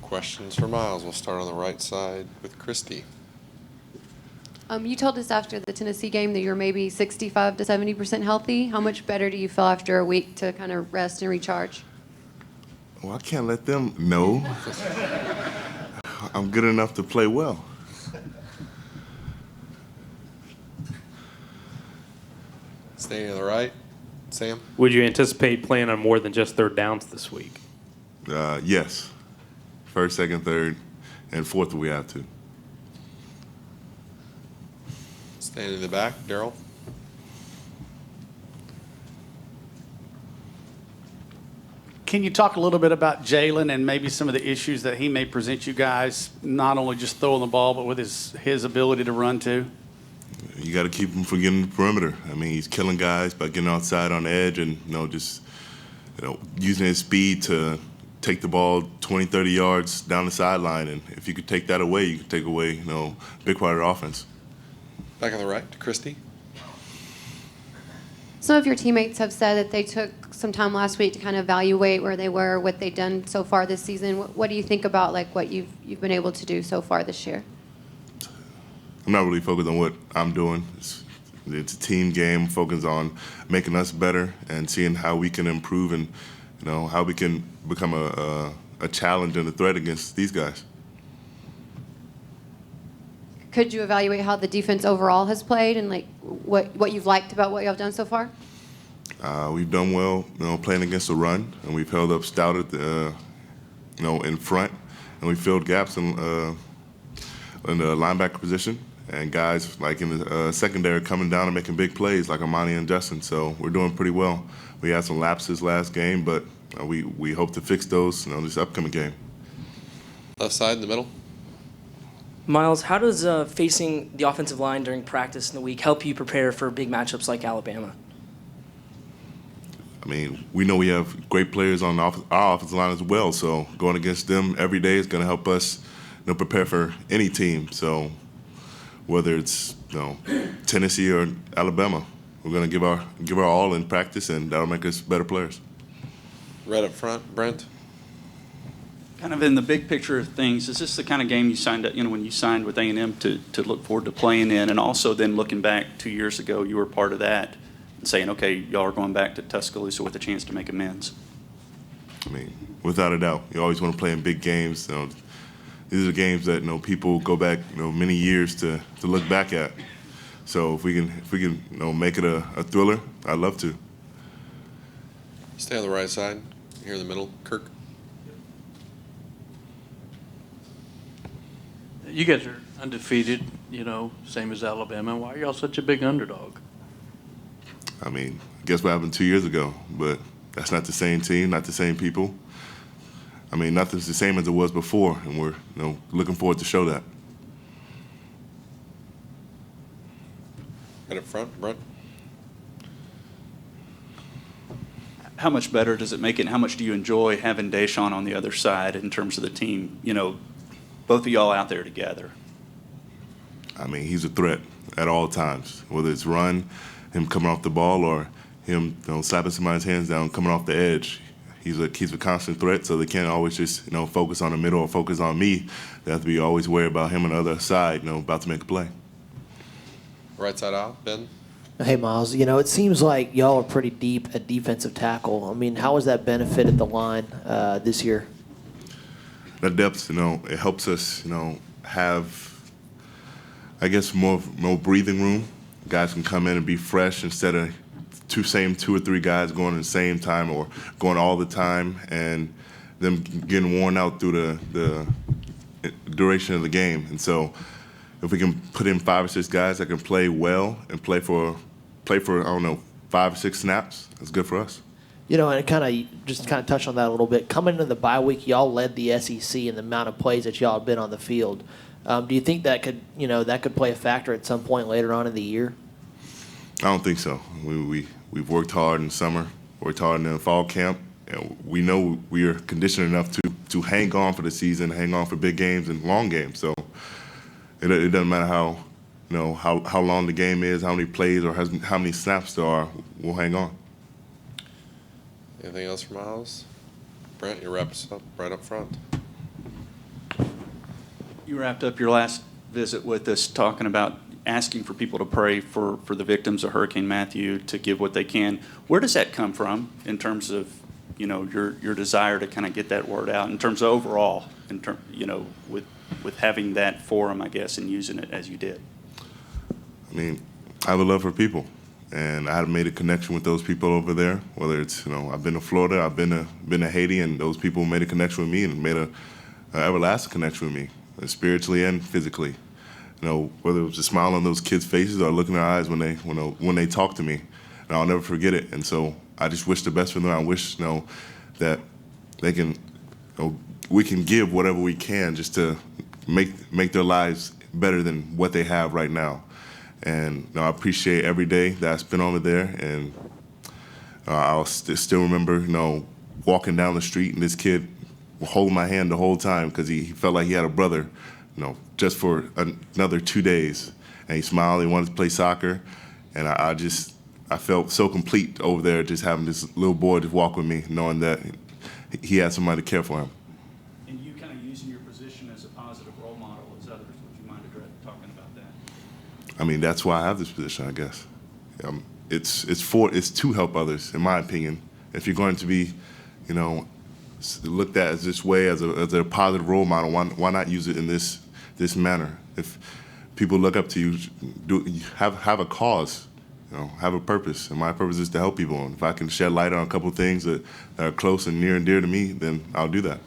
Questions for Myles. We'll start on the right side with Christy. You told us after the Tennessee game that you're maybe 65 to 70% healthy. How much better do you feel after a week to kind of rest and recharge? Well, I can't let them know. I'm good enough to play well. Staying to the right, Sam. Would you anticipate playing on more than just third downs this week? Yes. First, second, third, and fourth if we have to. Staying in the back, Daryl. Can you talk a little bit about Jalen and maybe some of the issues that he may present you guys, not only just throwing the ball, but with his ability to run too? You got to keep him from getting the perimeter. I mean, he's killing guys by getting outside on the edge and, just using his speed to take the ball 20, 30 yards down the sideline. And if you could take that away, you could take away, a big part of the offense. Back on the right to Christy. Some of your teammates have said that they took some time last week to kind of evaluate where they were, what they've done so far this season. What do you think about what you've been able to do so far this year? I'm not really focused on what I'm doing. It's a team game, focused on making us better and seeing how we can improve and, how we can become a challenge and a threat against these guys. Could you evaluate how the defense overall has played and what you've liked about what y'all have done so far? We've done well, playing against the run, and we've held up stout at the, in front, and we filled gaps in the linebacker position, and guys like in the secondary coming down and making big plays like Amani and Justin. So we're doing pretty well. We had some lapses last game, but we hope to fix those, this upcoming game. Left side in the middle. Myles, how does facing the offensive line during practice in the week help you prepare for big matchups like Alabama? I mean, we know we have great players on our offensive line as well, so going against them every day is going to help us prepare for any team. So whether it's Tennessee or Alabama, we're going to give our all in practice, and that'll make us better players. Right up front, Brent. Kind of in the big picture of things, is this the kind of game you signed up, when you signed with A&M to look forward to playing in, and also then looking back 2 years ago, you were part of that and saying, okay, y'all are going back to Tuscaloosa with a chance to make amends? I mean, without a doubt, you always want to play in big games. These are games that people go back many years to look back at. So if we can make it a thriller, I'd love to. Stay on the right side. Here in the middle, Kirk. You guys are undefeated, same as Alabama. Why are y'all such a big underdog? I mean, guess what happened 2 years ago, but that's not the same team, not the same people. I mean, nothing's the same as it was before, and we're looking forward to show that. Right up front, Brent. How much better does it make it, and how much do you enjoy having Deshaun on the other side in terms of the team, both of y'all out there together? I mean, he's a threat at all times, whether it's run, him coming off the ball, or him slapping somebody's hands down, coming off the edge. He's a constant threat, so they can't always just focus on the middle or focus on me. They have to be always worried about him on the other side, about to make a play. Right side out, Ben. Hey, Myles, it seems like y'all are pretty deep at defensive tackle. I mean, how has that benefited the line this year? That depth, it helps us, have, I guess, more breathing room. Guys can come in and be fresh instead of two or three guys going at the same time or going all the time and them getting worn out through the duration of the game. And so if we can put in 5 or 6 guys that can play well and play for 5 or 6 snaps, that's good for us. And kind of touch on that a little bit. Coming into the bye week, y'all led the SEC in the amount of plays that y'all have been on the field. Do you think that could play a factor at some point later on in the year? I don't think so. We've worked hard in summer, worked hard in the fall camp, and we know we are conditioned enough to hang on for the season, hang on for big games and long games. So it doesn't matter how long the game is, how many plays, or how many snaps there are. We'll hang on. Anything else for Myles? Brent, you wrap us up right up front. You wrapped up your last visit with us talking about asking for people to pray for the victims of Hurricane Matthew, to give what they can. Where does that come from in terms of, your desire to kind of get that word out in terms of overall, with having that forum, I guess, and using it as you did? I mean, I have a love for people, and I had made a connection with those people over there. Whether it's, I've been to Florida, I've been to Haiti, and those people made a connection with me and made a everlasting connection with me, spiritually and physically. Whether it was a smile on those kids' faces or look in their eyes when they talk to me, and I'll never forget it. And so I just wish the best for them. I wish that they can, we can give whatever we can just to make their lives better than what they have right now. And I appreciate every day that I spent over there, and I'll still remember, walking down the street and this kid holding my hand the whole time because he felt like he had a brother, just for another 2 days. And he smiled, he wanted to play soccer, and I felt so complete over there just having this little boy just walk with me, knowing that he had somebody to care for him. And you kind of using your position as a positive role model as others, would you mind talking about that? I mean, that's why I have this position, I guess. It's to help others, in my opinion. If you're going to be, looked at as this way, as a positive role model, why not use it in this manner? If people look up to you, have a cause, have a purpose, and my purpose is to help people. And if I can shed light on a couple of things that are close and near and dear to me, then I'll do that.